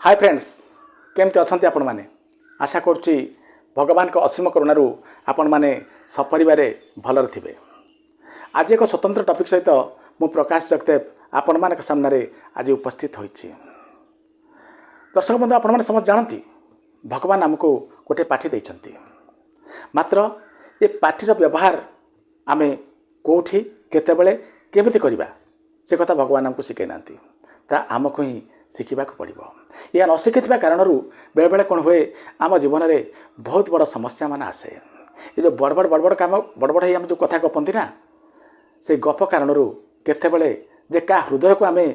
Hi friends, केमती अच्छा आपण मैंने आशा करुच्ची भगवान का असीम करुणु आपण मैंने सपरिवार भलर थे। आज एक स्वतंत्र टॉपिक सहित मु प्रकाश जगदेव आपण मान सामने आज उपस्थित होइछि। दर्शक बंधु आपण मैंने समझ जानती भगवान आमको गोटे पाठी देइछन्ति, मात्र ये पाठीर व्यवहार आमे कोठी केतेबेले केमिति करिबा से कथा भगवान आमको शिखै नांती, ता आमको ही शिखा पड़ो। या न शिखिथिबा कारणरू बेले बेले कौन हुए आम जीवन में बहुत बड़ समस्या मान आसे। ये जो बड़ बड़ काम बड़ आम जो कथा गपंती ना, से गप कारणरू केतेबेले जे का हृदय को आमे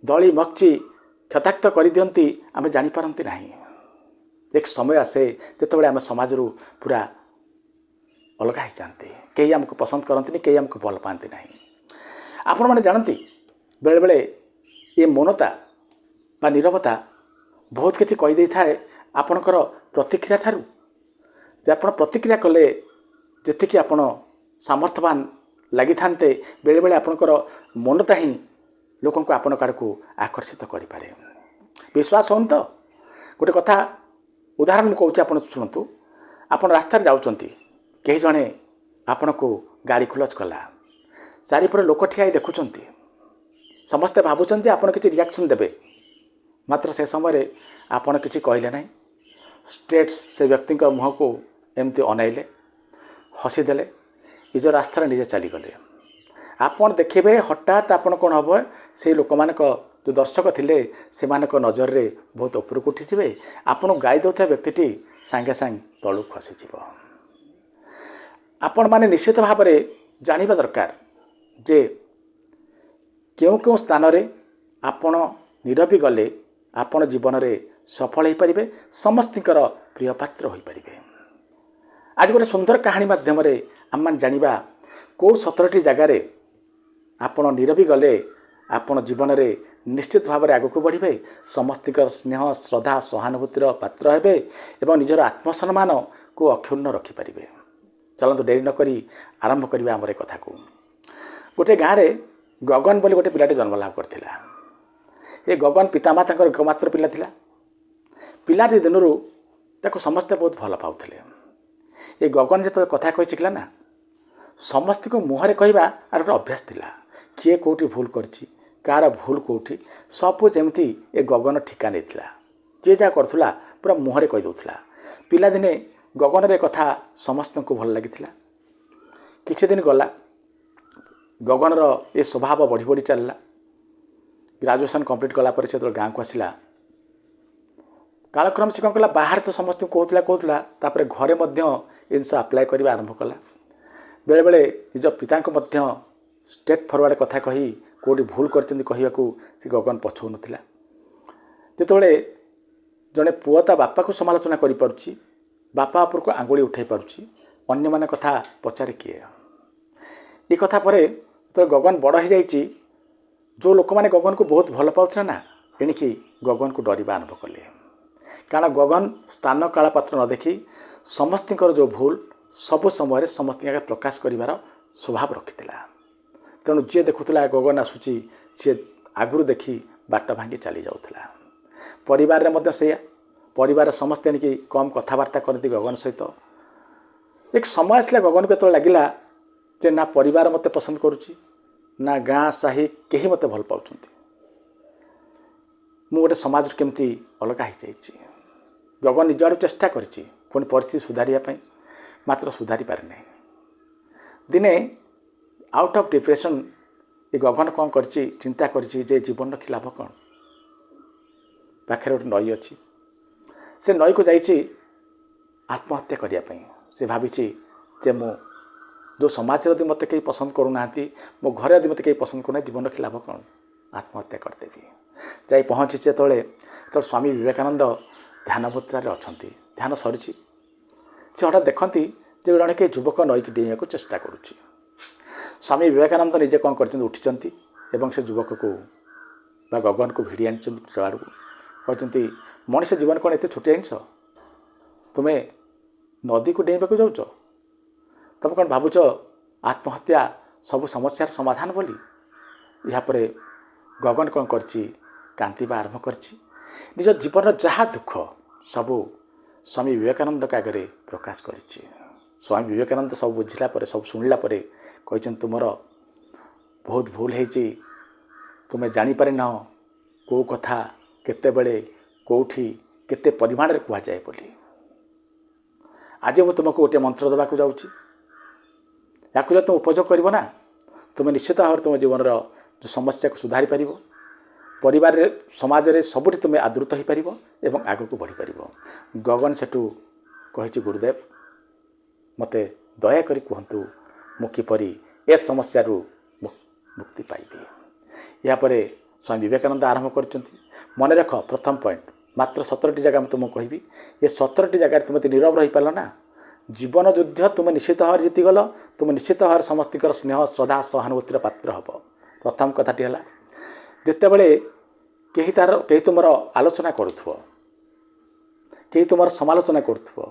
दली मक्ची क्षताक्त कर दियंती आमे जानि पारंती नाही। एक समय आसे जेतेबेले आमे समाज रू पूरा अलग हो जाती, कई आमको पसंद करती, कई आमको भल पाती ना। आपण मैंने जानती बेले बेले ये मौनता बा नीरवता बहुत किसी कहीदे थाए आपणकर प्रतिक्रिया ठारू। आप प्रतिक्रिया कले जी आप सामर्थ्यवान लगी था, बेले बेले आपणकर मौनता ही लोक आपण आड़ को आकर्षित करें। विश्वास होन तो गोटे कथा उदाहरण कहूँ, आप शुणु। आप रास्तार जाऊँच, कई जड़े आपण को गाड़ी क्लोज कला, चारिपर लोक ठिया देखुंत, समस्ते भावुं आप किसी रिएक्शन देवे, मात्र से समय आपड़ किसी कहले ना, स्ट्रेट से व्यक्ति मुह को एमती अनैले, हसीदे, निज रास्तार निजे चलीगले। आपड़ देखिए हठात आपड़ कौन हम से लोक मान जो दर्शक थे से नजर रे बहुत उपरक उठी, आपन गाई दौथा व्यक्ति सांगे सांग तलू खसीज। आपण मैंने निश्चित भाव में जाना दरकार जे क्यों क्यों स्थान रे आपण नीरवी गले आपण जीवन में सफल हो पारे, समस्तर प्रिय पात्र हो पारे। आज गोटे सुंदर कहानी माध्यम आम जाना कौ 17टी जगार आपण नीरवी गले आपण जीवन में निश्चित भाव में आगक बढ़े, समस्तर स्नेह श्रद्धा सहानुभूतिर पात्र हे और निजर आत्मसम्मान को अक्षुण्ण रखिपारे। चलतु डेरी नक आरंभ करवा आमर कथा को। गोटे गाँव में गगन बोली गोटे पिलाटे जन्म लाभ करथिला। ये गगन पितामाता एकमात्र पिला थिला। पिलाटी दिनरू ताको समस्ते बहुत भल पाउथिले। ये गगन जो कथा कही शिखला ना, समस्त को मुहरे कहवा आर गोटे अभ्यास थिला। किए कोठी भूल करछि, कार भूल कोठी, सब जमती ये गगन ठिका नहीं थिला। जे जा करथुला पूरा मुहरे कहि दउथुला। पिला दिने गगन रे कथा समस्त को भल लागिथिला। किछि दिन गला गगन रो ये स्वभाव बढ़ी बढ़ी चलला। ग्रेजुएशन कंप्लीट कला से गाँव को आसला, कालक्रम से कौन कला बाहर तो समस्त कहला, तापर घरे जिनस आप्लाय करने आरंभ कला। बेले बेले निज पिता स्ट्रेट फरवर्ड कथा कही कौटी भूल कर से गगन पछौ नाला। जिते जड़े पुआ ता बापा को समालोचना कर पारुछि, बापा उपर को आंगुली उठे पारुछि, अन्य माने कथा पचारे किए। ये कथा पर तो गगन बड़ हो जाइए, जो लोक मैंने गगन को बहुत भल पाउथला ना, एणिकी गगन को डरवा आरंभ कले। कारण गगन स्थान काल पात्र न देखी समस्तर जो भूल सब समय समस्त प्रकाश कर स्वभाव रखीला। तेणु जी देखुला गगन आसूची सी आगुरी देखी बाट भांगी चली जाऊला। परिवार में से परिवार समस्ते एणिकी कम कथबार्ता करती गगन सहित। एक समय आसला गगन को लगिला जे ना परिवार मते पसंद करुच्ची, ना गाँ साही कहीं मत भल पाँच, मु गोटे समाज केमती अलग हो जाइए। गगन निज आड़ चेष्टा करी पुणी परिस्थिति सुधारिया, मात्र सुधारी पारे नहीं। दिने आउट ऑफ डिप्रेशन ये गगन कौन कर चिंता कर जीवन की लाभ कौन। पाखे गोटे नई अच्छी, से नई को जाइए आत्महत्या करने। से भावी जे मु जो समाज यदि मत कहीं पसंद करूना, मो घरे यदि मत कहीं पसंद करूना, जीवन की लाभ कौन, आत्महत्या करदेवी। जा पहुँची तो स्वामी विवेकानंद ध्यान मुद्रा अच्छा, ध्यान सरी से हठात देखती जो जड़े कि युवक नईक डेइया को चेष्टा करुच्ची। स्वामी विवेकानंद निजे कौन कर उठी से युवक को बा गगन को भिड़ी आनी आड़ को कहते, मनीष जीवन कौन एत छोटिया जिनस, तुम्हें नदी को डेइबा जाऊच, तुम कौन भावुच आत्महत्या सब समस्यार समाधान बोली। यापर गगन कौन करती कांतिबा आरंभ करछि। निज जीवन जहाँ दुख सबू स्वामी विवेकानंद आगे प्रकाश करिछि। स्वामी विवेकानंद सब बुझिला परे सब शुणिला परे कहछन तुमर बहुत भूल है, तुम्हें जापर न कौ कथा केते बेले कौठी केते परिमाण रे कह जाए बोली। आज मुझे तुमको गोटे मंत्र देवा जाऊँगी, या तुम उपयोग कर ना तुम्हें निश्चित भाव तुम जीवन जो समस्या को सुधारी पार, परिवार समाज रे सबुठी तुम्हें आदृत हो पार एवं आग को बढ़ी पार। गगन सेठू कही गुरुदेव मते दया करी कहतु मु किपरि ए समस्या मुक्ति पाइबी। यापर स्वामी विवेकानंद आरंभ कर मन रख प्रथम पॉइंट मात्र 17टी जगह में तुमको कहबी। ये 17टी जगह तुम नीरव रही पार ना, जीवन युद्ध तुम निश्चित भाव जीतीगल, तुम निश्चित भाव समस्त स्नेह श्रद्धा सहानुभूतिर पात्र हम। प्रथम कथाटी है जितेबले कहीं तुमर आलोचना करुथ्व, कहीं तुम समालोचना करुथ्व,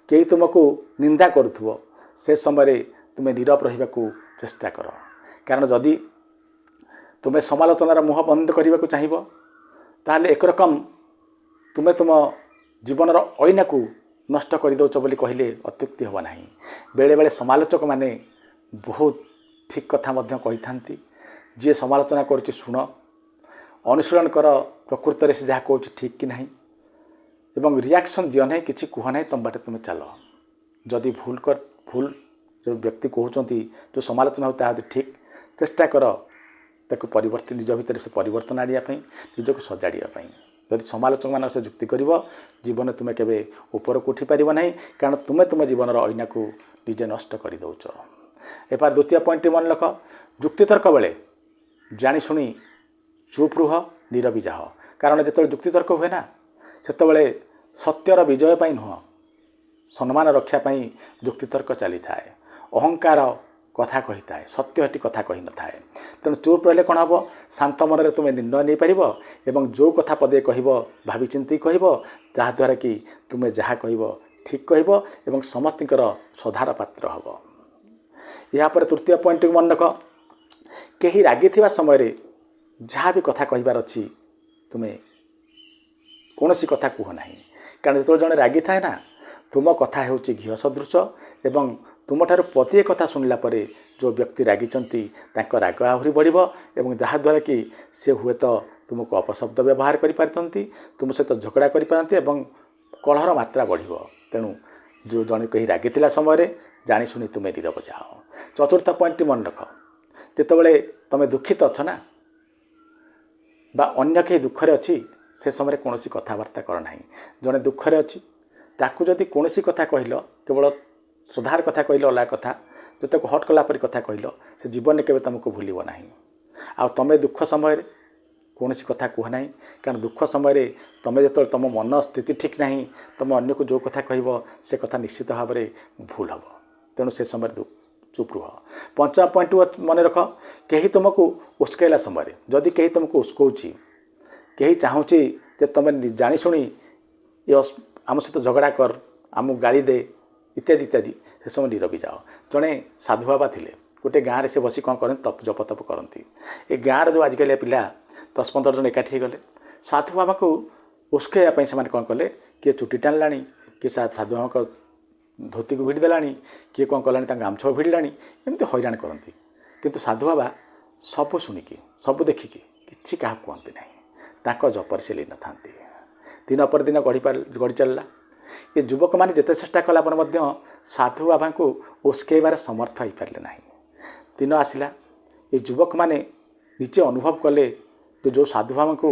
कहीं तुमको निंदा करुथ्व, से समय तुम्हें नीरव रहा चेष्टा कर। कारण जदि तुम्हें समालोचनार मुह बंद करने को चाहिए ताहले एक रकम तुम्हें तुम जीवनर ऐना को नष्ट कर दौच बोली कहले अत्युक्ति होगा नहीं। बेले बेले समालोचक माने बहुत ठीक कथा कही था। जी समालोचना कर शुण अनुशीलन कर प्रकृत में से जहाँ कह ठीक कि नहीं एवं रिएक्शन दियो नहीं किसी कह ना तुम बाटे तुम चल। जदि भूल जो व्यक्ति कहते जो समालोचना होता है ठीक चेष्टा कर ताको परिवर्तन निज भितर से परिवर्तन आनियापी निजक सजाड़ापी। जदि समालोचक मान से जुक्ति कर जीवन तुम्हें केवे ऊपर को उठी पार ना, कारण तुम्हें तुम जीवन ऐना को निजे नष्ट कर दौच। एपार द्वितीय पॉइंट मन रख जुक्तितर्क बेले जाशुणी चुप रुह नीरवी जाह। कारण जो जुक्तितर्क हुए ना से सत्यर विजय पाई नुह सम्मान रक्षापी जुक्तितर्क चली थाए। अहंकार कथा कही थाए, सत्य हटी कथा कही न थाए। तेणु चुप रहिले कौन हम शांत मन तुम निर्णय नहीं पार एवं जो कथा पदे कह भावी चिंती कह जहाँद्वारा कि तुम्हें जहाँ कह ठीक कह एवं समस्तर श्रद्धार पात्र हम। यापर तृतीय पॉइंट मन रख कहीं रागी थिबा समय जहाँ भी कथा कहबार अच्छी तुम्हें कौन सी कथा कह ना। कारण जो जड़े रागी थाए ना तुम कथा हो घी सदृश एवं तुम ठार पतिए कथा शुणिला परे जो व्यक्ति रागिचंती तांको राग आहरी बढ़िबो एवं जहाँद्वारा कि से हुए तो तुमको अपशब्द व्यवहार करिपारतंती, तुम सहित झगड़ा करिपारंती एवं कलहर मात्रा बढ़िबो। तेणु जो जने कहीं रागिथिला समय जानी शुणी तुम्हें नीरव जाओ। चतुर्थ पॉइंट मन रख जितेबाला तुम दुखित अच्छ ना बा अन्य कहीं दुखरे अच्छी से समय कौन कथबार्ता कर ना। जड़े दुखरे अच्छी ताकू जदि कौन कथा कहल केवल श्रद्धार कथा कहल अलग कथा जो ताको हट कला परी कथा कहल से जीवन में केवे तुमको भूलिब ना। आ तुम दुख समय कौन कथा कह ना, कारण दुख समय तुम जो तुम मन स्थिति ठीक ना तुम अन्य को जो कथा कह से कथा निश्चित भाव में भूल हम। तेणु से समय चुप रुह। पंचम पॉइंट मन रख कहीं तुमको उस्कैला समय जदि कहीं तुमको उस्कौची कहीं चाहूँगी जे तुम जाशुणी ये आम सहित झगड़ा कर आमको गाड़ी दे इत्यादि इत्यादि से समय नीरवी जाओ। जड़े साधु बाबा थे गोटे गाँव से बसी कौन करते तप जप तप करती। ये गाँव जो आजिकल पिला 10-15 जन एकाठी गले साधु बाबा को उस्कैवाई से कौन कले किए चुटी टाणला किए साधु बाबा को धोती को भिड़देला किए कौन कला गामछा भिड़ला एमती हैरान करती। किंतु साधु बाबा सब शुणिकी सब देखिकी किसी क्या कहते ना जपर से लीन था। दिन पर दिन गढ़ी चलला। ये युवक मैंने जिते चेष्टा कलापर साधु बाबा को उस्कैबार समर्थ हो पारे ना। दिन आसला ये युवक मैंने निजे अनुभव कले जो साधु बाबा को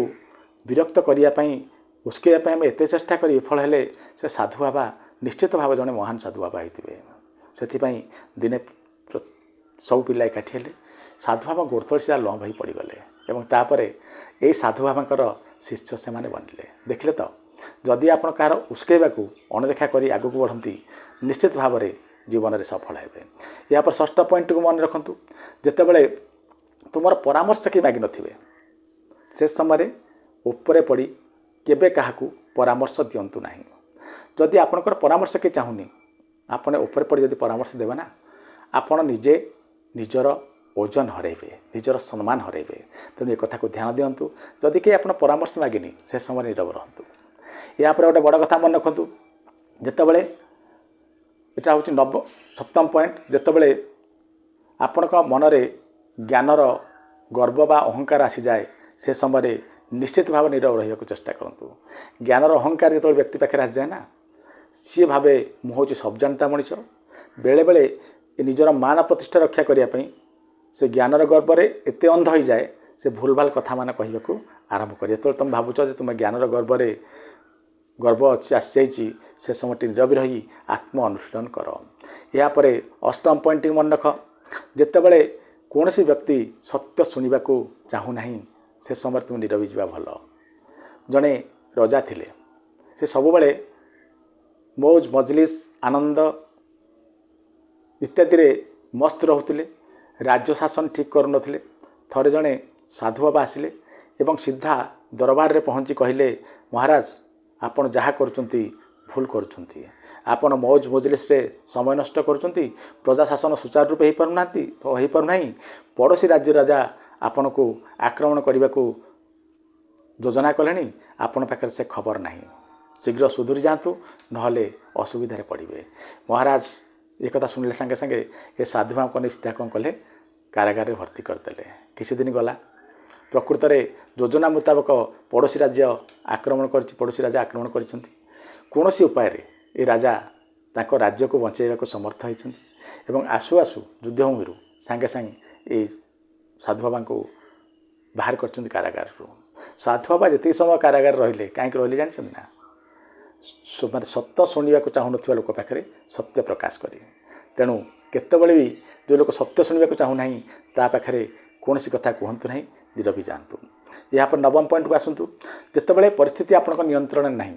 विरक्त करने उस्कैवाई आम एत चेष्टा कर विफल हेले से साधु बाबा निश्चित भाव जड़े महान साधु बाबा होते। से दिने सब पिला एकाठी हेले साधु बाबा गोड़तल सीधा लंब हो पड़गले और तापर यही साधु बाबा शिष्य से बनले। देखले तो जदि आप कहार उस्कैवा को अणदेखा कर आग को बढ़ती निश्चित भाव में जीवन में सफल हे। या पर षष्ठ पॉइंट को मन रखु जितेबाला तुम परामर्श कि मागि नथिबे से समय उपरे पड़ी केबे काहाकू परामर्श दिंतु ना। जदि आपणकर परामर्श के चाहूनी आपने ऊपर पड़ी जदि परामर्श देवे ना आपण निजे निजर ओजन हरेबे निजर सम्मान हरेबे तेणु एक कथा को ध्यान दिंतु जदि कहीं आप परामर्श मागिनी से समय नीरव रहतु या गोटे बड़ कथा मन रखु जितेबले यहाँ हूँ नव सप्तम पॉइंट जितेबले आपण मनरे ज्ञानर गर्व बा अहंकार आसी जाए से समय निश्चित भाव नीरव रहा चेष्टा करूँ ज्ञानर अहंकार जो व्यक्ति पाखे आसी जाए ना सी भावे मु हूँ सब जानता मनीष बेले बेले निजर मान प्रतिष्ठा रक्षा करने से ज्ञानर गर्व में एत अंध हो जाए से भूल भाल कथा मान कहू आरंभ कर जो तुम भावुच तुम ज्ञानर गर्व में गर्व अच्छी आसी जाइए से समय नीरव रही आत्म अनुशीलन कर यापर अष्टम पॉइंट मन रख जितेबले कौन सी व्यक्ति सत्य शुणा चाहूना से समय तुम नीरवी जा भल जड़े रजा थिले से सबुबले मौज मजलिस आनंद इत्यादि रे मस्त रोते राज्य शासन ठीक करू नथिले थरे जड़े साधु बाबा आसिले एवं सीधा दरबार रे पहुँची कहले महाराज आपण जहाँ करुँच भूल करुँच आपण मौज मजलिस रे समय नष्ट करुँच प्रजा शासन सुचारू रूपे हो पारना पड़ोशी राज्य राजा आपण को आक्रमण करने को योजना कले आपण पाखे से खबर नहीं शीघ्र सुधुरी जातु नहले असुविधार पड़े महाराज एक कथा शुणिले सांगे सांगे ये साधु माँ को सीधा कौन कले कारागार में भर्ती करदे किसी दिन गला प्रकृत में योजना मुताबक पड़ोशी राज्य आक्रमण पड़ोशी राजा आक्रमण कर कौन उपाय ये राजा तांको राज्य को बचाइवा समर्थ होती आसु आसु युद्धभूमि सांगे सांगे ये साधु बाबा को बाहर कर कारागार साधु बाबा जिते समय कारागार रहिले कहीं रही जानते ना माने सत्य शुणा चाहून लोक पाखे सत्य प्रकाश करें तेणु केतबले भी जो लोग सत्य शुणा चाहूना ता पाखे कौन सी कथा कहतु ना नीरवी जातु यहाँ पर नवम पॉइंट को आसतु जितेबले परिस्थिति आपण नियंत्रण नहीं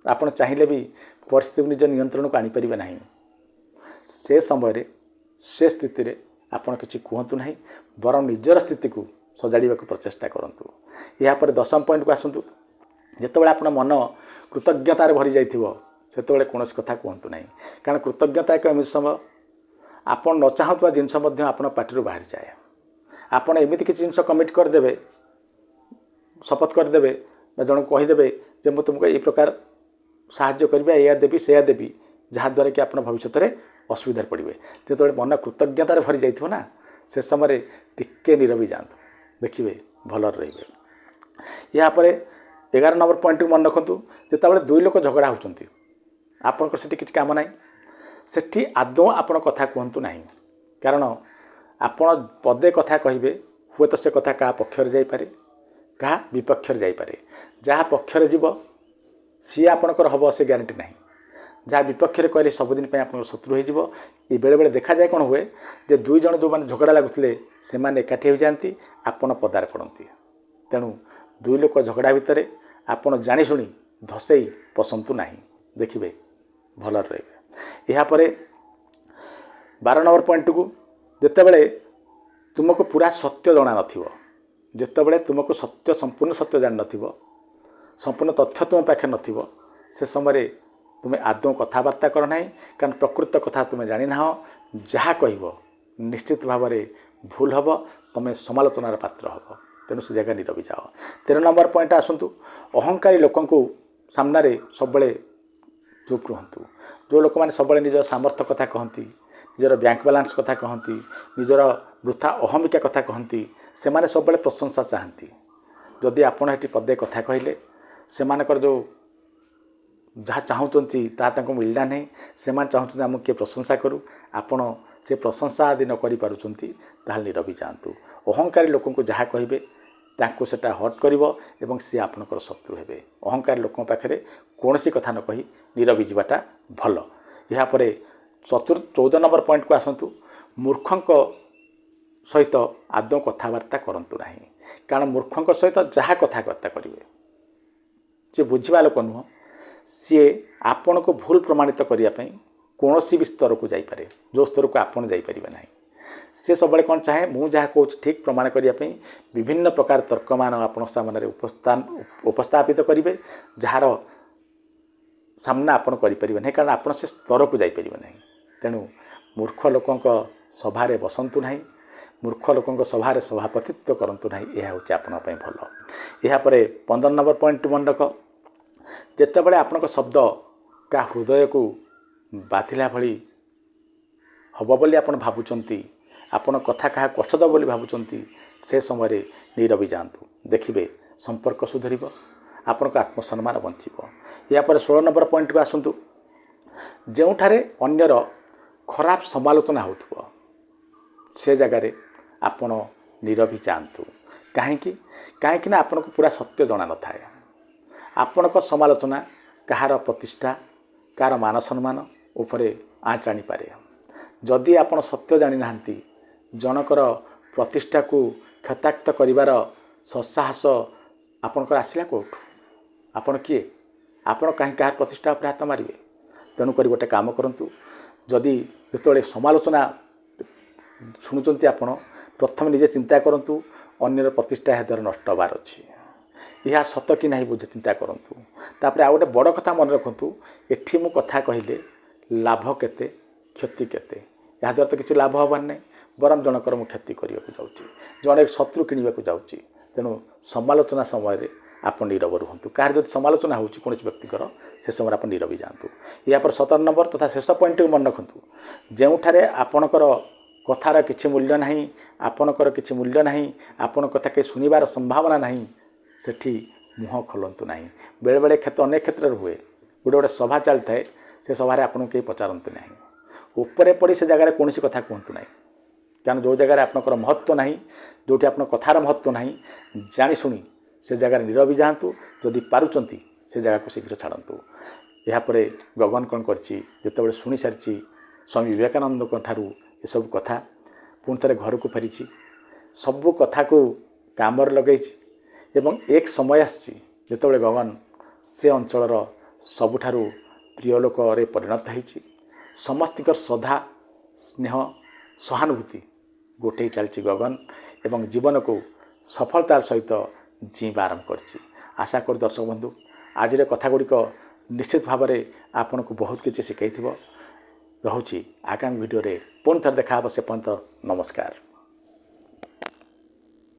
आपण चाहिए भी परिस्थिति को निज नियंत्रण को आनीपर ना से समय से स्थिति आपण किसी कहतु ना बर निजर स्थिति को सजाड़ा प्रचेषा करूँ यहाँ पर दशम पॉइंट को आसतु जितेबाला आप मन कृतज्ञतार भरी जाते कौन कथा कहतु ना कारण कृतज्ञता एक एमती समय आपन न चाहूवा जिनस आपण पार्टी बाहर जाए आपड़ एमती किसी जिन कमिट करदे शपथ करदे जन कहीदेवे जे मुझे तुमको ये प्रकार साहाय्य करी या देवी से देवी जहाद्वारा कि आप भविष्य में असुविधा पड़े जो मन कृतज्ञतार भरी जाइए ना से समय टिके नीरवी जातु देखिए भल रे यापर 11 नंबर पॉइंट मन रखु जितेबाला दुई लोक झगड़ा होती आपंकर से किसी काम ना सेठी आदौ आपण कथा कहतु ना कारण आपण पदे कथा कहे हुए तो से कथा क्या पक्षर जापे क्या विपक्षर जापे जहाँ पक्षर जीव सी आपणकर हम से ग्यारंटी ना जहाँ विपक्षे कहले सबुदिन आप शत्रु हो बेले बेले देखा जाए कौन हुए जे दुई जन जो मैंने झगड़ा लगुले से एकाठी हो जाती आपण पदार पड़ती तेणु दुई लोक झगड़ा भितर आपण जाशुणी धसई पसंतु ना देखिए भल रे यापर 12 नंबर पॉइंट को जितेबले तुमको पूरा सत्य जना नतबले तुमको सत्य संपूर्ण सत्य जान न संपूर्ण तथ्य तुम पाखे न से समय तुम्हें आदौ कथबार्ता कर ना कारण प्रकृत कथा तुम्हें जानी ना जहाँ कह निश्चित भाव में भूल हम तुम्हें समालोचनार पात्र हम तेणु से जगह नीरवी जाओ 13 नंबर पॉइंट आसतु अहंकारी लोक सामने सब चुप रुहतु जो लोक मैंने सब निज सामर्थ्य कथा कहती निजर बैंक बालांस कथा कहती निजर वृथा अहमिका कथा कहती से माने सब प्रशंसा चाहती जदि आपण ये पदे कथा कहले से जो जहाँ चाहूँगी ताकू मिलना नहीं से चाहते आम किए प्रशंसा करूँ आपण से प्रशंसा आदि न कर नीरवी जातु अहंकारी लोक जहाँ कहे तांको सेटा हट कर सी आपणकर शत्रु हे अहंकारी लोक पाखे कौन सी कथा न कही नीरवी जावाटा भल यापर 14 नंबर पॉइंट को आसतु मूर्खंक सहित आदौ कथबार्ता करतु ना कारण मूर्खंक सहित जहाँ कथबार्ता करेंगे सी बुझा लोक नुह सी आपण को भूल प्रमाणित करने कौन भी स्तर को जापे जो स्तर को आपड़ जापर ना सी सब कौन चाहे मुझे जहाँ कहूँ ठीक प्रमाण करने विभिन्न प्रकार तर्क मान आप सामने उपस्थापित करेंगे जार सामना आपड़ करें ना कारण आप से स्तर को जापर ना तेणु मूर्ख लोक सभारे बसंतु ना मूर्ख लोक सभार सभापतित्व करतु ना। यह हूँ आपण भल। यापर 15 नंबर पॉइंट मन रख, जितेबाला आपण शब्द का हृदय को बाधिला भली हम बोली आप भावुंट, आपण कथा क्या कष्ट दब बोली भावुंट, से समय नीरवी जातु। देखिए संपर्क सुधर, आपण आत्मसम्मान बंचब। यापर 16 नंबर पॉइंट को आसतु, जोठारे अन्यर खराब समालोचना हो से जगार आपण नीरवी जातु। कहीं आपण को पूरा सत्य जना न थाए। आपण समालोचना कहार प्रतिष्ठा कार मान सम्मान उपरे आँच आनी पारे। जदि आपण सत्य जानी नांती, जनकर प्रतिष्ठा को क्षताक्त करिवार सत्साहस आपणकर आसला कोठू? आपण किए? आपण कहीं कहार प्रतिष्ठा उपर हाथ मारे? तेणुक गोटे काम करूँ, जदि जो समालोचना शुणुंट आप प्रथम निजे चिंता करूँ अन्यर प्रतिष्ठा यह द्वारा नष्ट हबार अच्छी। यह सत कि नहीं बुझे चिंता करूँ। तापर आ गोटे बड़ कथा मन रखु, एठी मु कथा कहले लाभ केते क्षति केते, या द्वारा तो किसी लाभ हबार नहीं, बरम जनकर मु क्षति करने को जाऊँगी, जड़े शत्रु किणवा को जाऊँगी। तेणु समालोचना समय आप नीरव रुहतु। कह जब समालोचना हो कौन व्यक्तिकर से समय आप नीरवी जातु। यापर 17 नंबर तथा शेष पॉइंट को मन रखु, जोठारे आपणकर कथार किसी मूल्य नहीं, आपणकर किसी मूल्य नहीं, आपण कथा के शुणवार संभावना नहीं, सेठी मुह खोलतु ना। बेले बेले क्षेत्र अनेक क्षेत्र हुए, गोटे गोटे सभा चली थाए, से सभार आपको कहीं पचारतु ना, उपरे पड़ी से जगह कौन कथा कहतु ना। कारण जो जगह आपनकर महत्व नहीं, जो आप कथार महत्व नहीं, जाशुणी से जगह नीरवी जातु। जदि पारुचंती से जगह को शीघ्र छाड़तु। यापर गगन कौन करते शुणी सारी स्वामी विवेकानंद ठारू ये सब कथा पुणी थे घर को फेरी, सबू कथा को काम लगे। एक समय आसते गगन से अंचल सबुठारु प्रिय लोक परिणत होती। समस्त श्रद्धा स्नेह सहानुभूति गोटे चलती गगन एवं जीवन को सफलतार सहित जीवा आरंभ कर। आशा कर दर्शक बंधु आज कथा गुड़िक निश्चित भाव में आपन को बहुत किसी शिखई रोची। आगामी वीडियो रे पुणी थे देखा से पर्यंत नमस्कार।